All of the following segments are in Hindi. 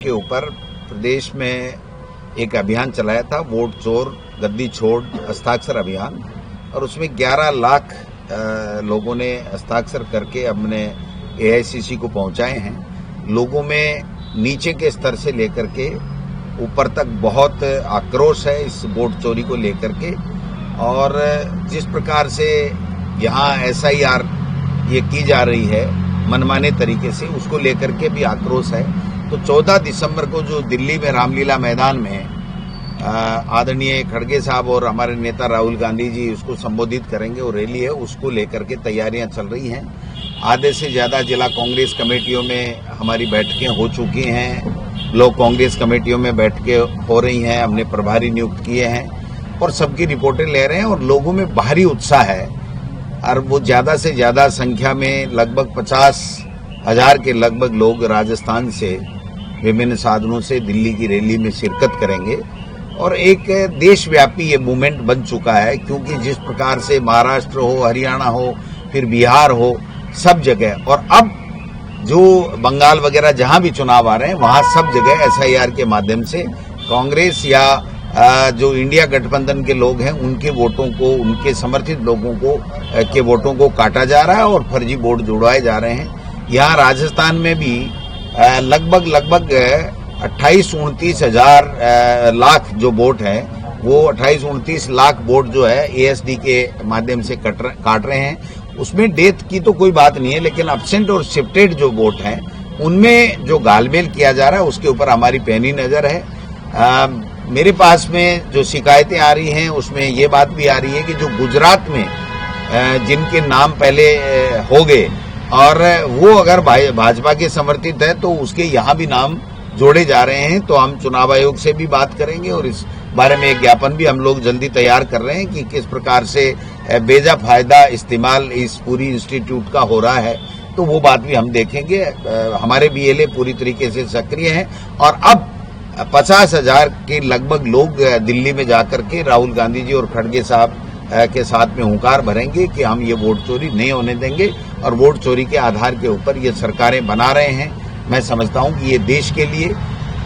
के ऊपर प्रदेश में एक अभियान चलाया था, वोट चोर गद्दी छोड़ हस्ताक्षर अभियान, और उसमें 11 लाख लोगों ने हस्ताक्षर करके अपने एआईसीसी को पहुंचाए हैं। लोगों में नीचे के स्तर से लेकर के ऊपर तक बहुत आक्रोश है इस वोट चोरी को लेकर के, और जिस प्रकार से यहाँ एसआईआर ये की जा रही है मनमाने तरीके से, उसको लेकर के भी आक्रोश है। तो 14 दिसंबर को जो दिल्ली में रामलीला मैदान में आदरणीय खड़गे साहब और हमारे नेता राहुल गांधी जी उसको संबोधित करेंगे, और रैली है, उसको लेकर के तैयारियां चल रही हैं। आधे से ज्यादा जिला कांग्रेस कमेटियों में हमारी बैठकें हो चुकी हैं, ब्लॉक कांग्रेस कमेटियों में बैठकें हो रही हैं, हमने प्रभारी नियुक्त किए हैं और सबकी रिपोर्टें ले रहे हैं, और लोगों में भारी उत्साह है। और वो ज्यादा से ज्यादा संख्या में लगभग 50,000 के लगभग लोग राजस्थान से विभिन्न साधनों से दिल्ली की रैली में शिरकत करेंगे, और एक देशव्यापी ये मूवमेंट बन चुका है, क्योंकि जिस प्रकार से महाराष्ट्र हो, हरियाणा हो, फिर बिहार हो, सब जगह, और अब जो बंगाल वगैरह जहां भी चुनाव आ रहे हैं वहां सब जगह एसआईआर के माध्यम से कांग्रेस या जो इंडिया गठबंधन के लोग हैं उनके वोटों को, उनके समर्थित लोगों को के वोटों को काटा जा रहा है और फर्जी वोट जुड़वाए जा रहे हैं। यहाँ राजस्थान में भी लगभग 28-29 हजार लाख जो वोट है, वो 28-29 लाख वोट जो है एएसडी के माध्यम से काट रहे हैं। उसमें डेथ की तो कोई बात नहीं है, लेकिन एब्सेंट और शिफ्टेड जो वोट हैं उनमें जो गालमेल किया जा रहा है उसके ऊपर हमारी पैनी नजर है। मेरे पास में जो शिकायतें आ रही हैं उसमें ये बात भी आ रही है कि जो गुजरात में जिनके नाम पहले हो गए और वो अगर भाजपा के समर्थित है तो उसके यहाँ भी नाम जोड़े जा रहे हैं, तो हम चुनाव आयोग से भी बात करेंगे और इस बारे में एक ज्ञापन भी हम लोग जल्दी तैयार कर रहे हैं कि किस प्रकार से बेजा फायदा इस्तेमाल इस पूरी इंस्टीट्यूट का हो रहा है, तो वो बात भी हम देखेंगे। हमारे बीएलए पूरी तरीके से सक्रिय हैं, और अब 50,000 के लगभग लोग दिल्ली में जाकर के राहुल गांधी जी और खड़गे साहब के साथ में हुंकार भरेंगे कि हम ये वोट चोरी नहीं होने देंगे, और वोट चोरी के आधार के ऊपर ये सरकारें बना रहे हैं। मैं समझता हूं कि ये देश के लिए,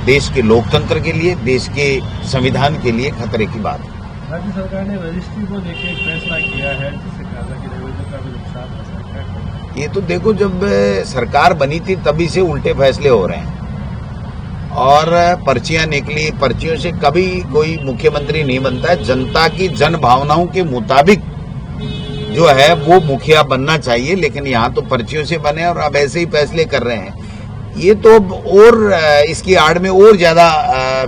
देश के लोकतंत्र के लिए, देश के संविधान के लिए खतरे की बात है। राज्य सरकार ने रजिस्ट्री को लेकर एक फैसला किया है जिससे खासा की रेवेन्यू का भी नुकसान हो सकता है। ये तो देखो, जब सरकार बनी थी तभी से उल्टे फैसले हो रहे हैं, और पर्चियां निकली, पर्चियों से कभी कोई मुख्यमंत्री नहीं बनता है। जनता की जन भावनाओं के मुताबिक जो है वो मुखिया बनना चाहिए, लेकिन यहाँ तो पर्चियों से बने और अब ऐसे ही फैसले कर रहे हैं। ये तो और इसकी आड़ में और ज्यादा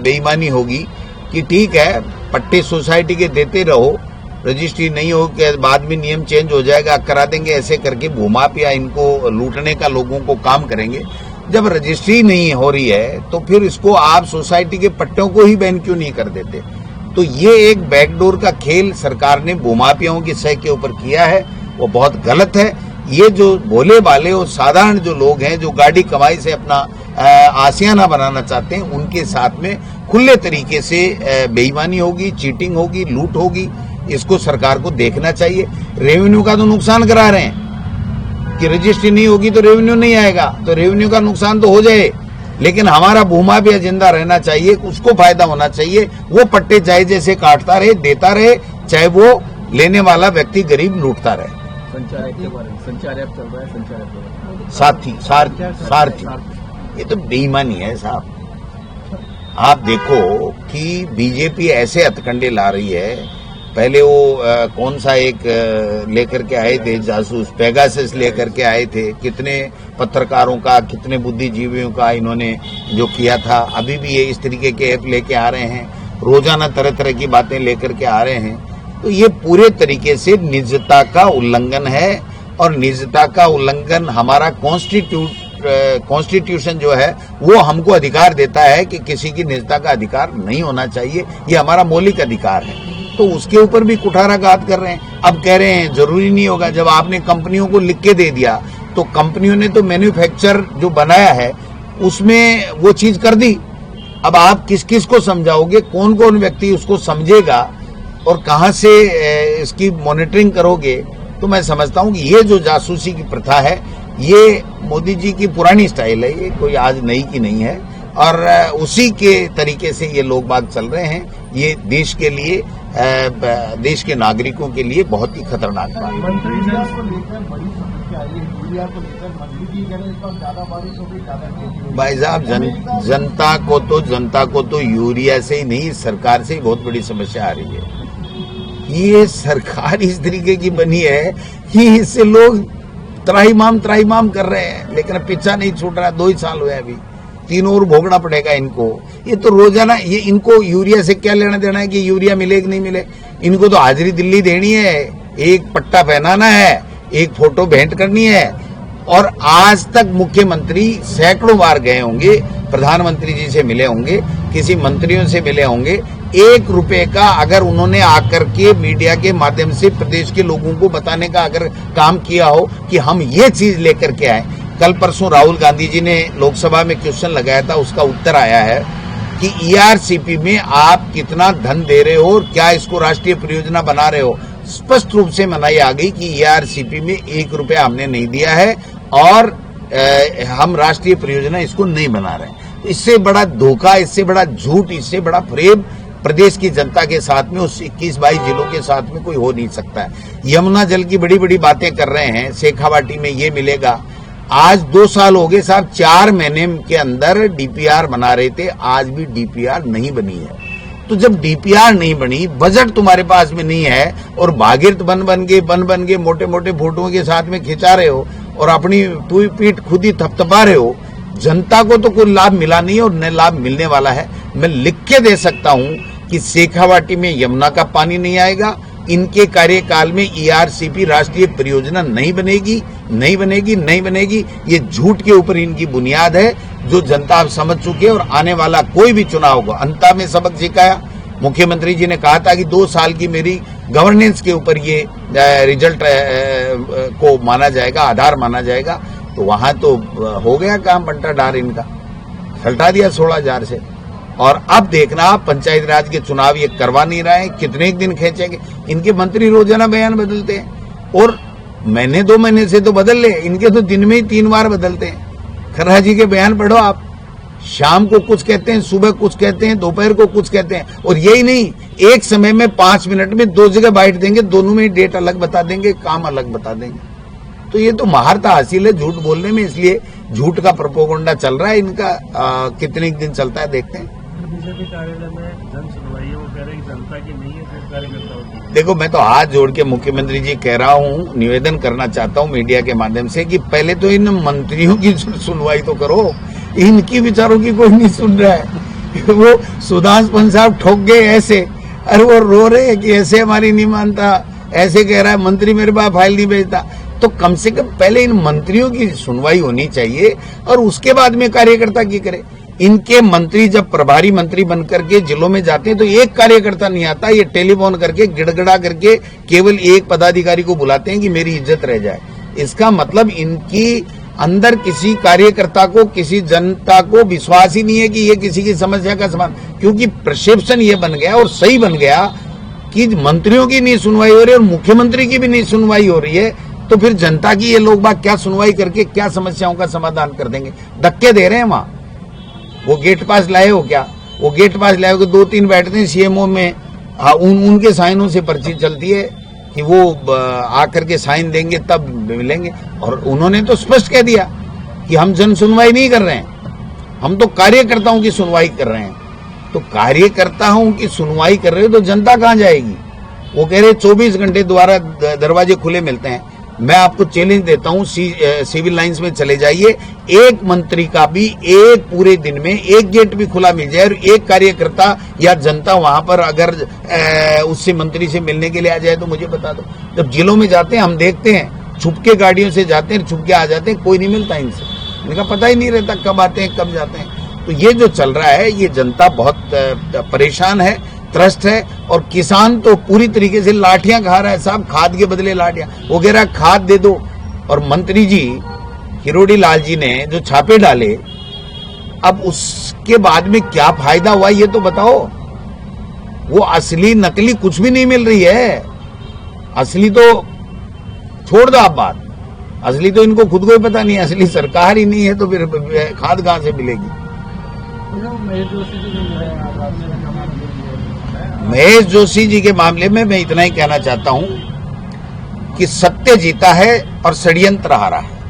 बेईमानी होगी कि ठीक है, पट्टे सोसाइटी के देते रहो, रजिस्ट्री नहीं हो के बाद में नियम चेंज हो जाएगा, करा देंगे, ऐसे करके भूमाफिया इनको लूटने का लोगों को काम करेंगे। जब रजिस्ट्री नहीं हो रही है तो फिर इसको आप सोसाइटी के पट्टों को ही बैन क्यों नहीं कर देते? तो ये एक बैकडोर का खेल सरकार ने भूमाफियाओं की सह के ऊपर किया है, वो बहुत गलत है। ये जो भोले भाले और साधारण जो लोग हैं जो गाड़ी कमाई से अपना आशियाना बनाना चाहते हैं, उनके साथ में खुले तरीके से बेईमानी होगी, चीटिंग होगी, लूट होगी। इसको सरकार को देखना चाहिए। रेवेन्यू का तो नुकसान करा रहे हैं कि रजिस्ट्री नहीं होगी तो रेवेन्यू नहीं आएगा, तो रेवेन्यू का नुकसान तो हो जाए, लेकिन हमारा भूमाफिया जिंदा रहना चाहिए, उसको फायदा होना चाहिए। वो पट्टे चाहे जैसे काटता रहे, देता रहे, चाहे वो लेने वाला व्यक्ति गरीब लूटता रहे। संचार के बारे में संचार ऐप चल रहा है, संचार ऐप सारथी, ये तो बेईमानी है साहब। आप देखो कि बीजेपी ऐसे हथकंडे ला रही है। पहले वो कौन सा एक लेकर के आए थे जासूस, पेगासस लेकर के आए थे, कितने पत्रकारों का, कितने बुद्धिजीवियों का इन्होंने जो किया था। अभी भी ये इस तरीके के ऐप लेके आ रहे हैं, रोजाना तरह तरह की बातें लेकर के आ रहे हैं। तो ये पूरे तरीके से निजता का उल्लंघन है, और निजता का उल्लंघन हमारा कॉन्स्टिट्यूशन जो है वो हमको अधिकार देता है कि किसी की निजता का अधिकार नहीं होना चाहिए, ये हमारा मौलिक अधिकार है। तो उसके ऊपर भी कुठाराघात कर रहे हैं। अब कह रहे हैं जरूरी नहीं होगा। जब आपने कंपनियों को लिख के दे दिया तो कंपनियों ने तो मैन्युफैक्चर जो बनाया है उसमें वो चीज कर दी। अब आप किस किस को समझाओगे, कौन कौन व्यक्ति उसको समझेगा, और कहां से इसकी मॉनिटरिंग करोगे? तो मैं समझता हूं कि ये जो जासूसी की प्रथा है ये मोदी जी की पुरानी स्टाइल है, ये कोई आज नई की नहीं है। और उसी के तरीके से ये लोग बाग चल रहे हैं। ये देश के लिए, देश के नागरिकों के लिए बहुत ही खतरनाक बात है। मंत्री को लेकर बड़ी समस्या आई है, यूरिया को लेकर मंत्री जी कह रहे हैं इस बार ज्यादा बारिश होगी, ज्यादा खेती होगी। भाई साहब, जनता को तो यूरिया से ही नहीं, सरकार से ही बहुत बड़ी समस्या आ रही है। ये सरकार इस तरीके की बनी है कि इससे लोग त्राहिमाम कर रहे हैं, लेकिन पीछा नहीं छूट रहा। 2 ही साल हुए अभी, 3 और भोगना पड़ेगा इनको। ये तो रोजाना, ये इनको यूरिया से क्या लेना देना है कि यूरिया मिले कि नहीं मिले। इनको तो हाजिरी दिल्ली देनी है, एक पट्टा पहनाना है, एक फोटो भेंट करनी है। और आज तक मुख्यमंत्री सैकड़ों बार गए होंगे, प्रधानमंत्री जी से मिले होंगे, किसी मंत्रियों से मिले होंगे। 1 रुपए का अगर उन्होंने आकर के मीडिया के माध्यम से प्रदेश के लोगों को बताने का अगर काम किया हो कि हम ये चीज लेकर के आए। कल परसों राहुल गांधी जी ने लोकसभा में क्वेश्चन लगाया था, उसका उत्तर आया है कि ईआरसीपी में आप कितना धन दे रहे हो और क्या इसको राष्ट्रीय परियोजना बना रहे हो। स्पष्ट रूप से मनाई आ गई कि ईआरसीपी में 1 रुपया हमने नहीं दिया है और हम राष्ट्रीय परियोजना इसको नहीं बना रहे हैं। इससे बड़ा धोखा, इससे बड़ा झूठ, इससे बड़ा फ्रेब प्रदेश की जनता के साथ में, उस 21-22 जिलों के साथ में कोई हो नहीं सकता है। यमुना जल की बड़ी बड़ी बातें कर रहे हैं, शेखावाटी में ये मिलेगा। आज 2 साल हो गए साहब, 4 महीने के अंदर डीपीआर बना रहे थे, आज भी डीपीआर नहीं बनी है। तो जब डीपीआर नहीं बनी, बजट तुम्हारे पास में नहीं है और भागीरथ बन के मोटे मोटे फोटों के साथ में खिंचा रहे हो और अपनी पीठ खुद ही थपथपा रहे हो, जनता को तो कोई लाभ मिला नहीं और न लाभ मिलने वाला है। मैं लिख के दे सकता हूं कि शेखावाटी में यमुना का पानी नहीं आएगा, इनके कार्यकाल में ईआरसीपी राष्ट्रीय परियोजना नहीं बनेगी। ये झूठ के ऊपर इनकी बुनियाद है, जो जनता अब समझ चुकी है। और आने वाला कोई भी चुनाव होगा, अंत में सबक सिखाया। मुख्यमंत्री जी ने कहा था कि 2 साल की मेरी गवर्नेंस के ऊपर ये रिजल्ट को माना जाएगा, आधार माना जाएगा। तो वहां तो हो गया काम, बंटा डार इनका सल्टा दिया 16,000 से। और अब देखना, पंचायत राज के चुनाव ये करवा नहीं रहे हैं, कितने दिन खींचेंगे। इनके मंत्री रोजाना बयान बदलते हैं और महीने 2 महीने से तो बदल ले, इनके तो दिन में ही 3 बार बदलते हैं। खर्रा जी के बयान पढ़ो आप, शाम को कुछ कहते हैं, सुबह कुछ कहते हैं, दोपहर को कुछ कहते हैं। और यही नहीं, एक समय में 5 मिनट में 2 जगह बाइट देंगे, दोनों में डेट अलग बता देंगे, काम अलग बता देंगे। तो ये तो महारत हासिल है झूठ बोलने में, इसलिए झूठ का प्रोपोगंडा चल रहा है इनका। कितने दिन चलता है देखते हैं। बीजेपी कार्यालय में जन सुनवाई है, वो कह रहे हैं जनता की नहीं है, सिर्फ कार्यकर्ताओं की। देखो, मैं तो हाथ जोड़ के मुख्यमंत्री जी कह रहा हूं, निवेदन करना चाहता हूं मीडिया के माध्यम से कि पहले तो इन मंत्रियों की सुनवाई तो करो, इनकी विचारों की कोई नहीं सुन रहा है। वो सुधांश पंत साहब ठोक गए ऐसे, अरे वो रो रहे हैं कि ऐसे हमारी नहीं मानता, ऐसे कह रहा है मंत्री मेरे पास फाइल नहीं भेजता। तो कम से कम पहले इन मंत्रियों की सुनवाई होनी चाहिए और उसके बाद में कार्यकर्ता की करे। इनके मंत्री जब प्रभारी मंत्री बनकर के जिलों में जाते हैं तो एक कार्यकर्ता नहीं आता, ये टेलीफोन करके गिड़गिड़ा करके केवल एक पदाधिकारी को बुलाते हैं कि मेरी इज्जत रह जाए। इसका मतलब इनकी अंदर किसी कार्यकर्ता को, किसी जनता को विश्वास ही नहीं है कि ये किसी की समस्या का समाधान, क्योंकि परसेप्शन ये बन गया और सही बन गया कि मंत्रियों की नहीं सुनवाई हो रही है और मुख्यमंत्री की भी नहीं सुनवाई हो रही है। तो फिर जनता की ये लोग बात क्या सुनवाई करके क्या समस्याओं का समाधान कर देंगे। धक्के दे रहे हैं वहां। वो गेट पास लाए हो क्या? वो गेट पास लाए हो, 2-3 बैठते हैं सीएमओ में, उनके साइनों से पर्ची चलती है कि वो आकर के साइन देंगे तब मिलेंगे। और उन्होंने तो स्पष्ट कह दिया कि हम जन सुनवाई नहीं कर रहे हैं, हम तो कार्यकर्ताओं की सुनवाई कर रहे हैं। तो कार्यकर्ताओं की सुनवाई कर रहे हो तो जनता कहां जाएगी? वो कह रहे 24 घंटे द्वारा दरवाजे खुले मिलते हैं। मैं आपको चैलेंज देता हूं, सिविल लाइंस में चले जाइए, एक मंत्री का भी एक पूरे दिन में एक गेट भी खुला मिल जाए और एक कार्यकर्ता या जनता वहां पर अगर उससे मंत्री से मिलने के लिए आ जाए तो मुझे बता दो। जब जिलों में जाते हैं हम देखते हैं, छुपके गाड़ियों से जाते हैं, छुपके आ जाते हैं, कोई नहीं मिलता इनसे, इनका पता ही नहीं रहता कब आते हैं कब जाते हैं। तो ये जो चल रहा है, ये जनता बहुत परेशान है, त्रस्त है। और किसान तो पूरी तरीके से लाठियां खा रहा है साहब, खाद के बदले लाठियां। वो कह रहा है खाद दे दो। और मंत्री जी हिरोडी लाल जी ने जो छापे डाले, अब उसके बाद में क्या फायदा हुआ ये तो बताओ। वो असली नकली कुछ भी नहीं मिल रही है। असली तो छोड़ दो आप बात, असली तो इनको खुद को ही पता नहीं है, असली सरकार ही नहीं है तो फिर खाद कहां से मिलेगी। महेश जोशी जी जो है महेश जोशी जी के मामले में मैं इतना ही कहना चाहता हूं कि सत्य जीता है और षड्यंत्र हारा है।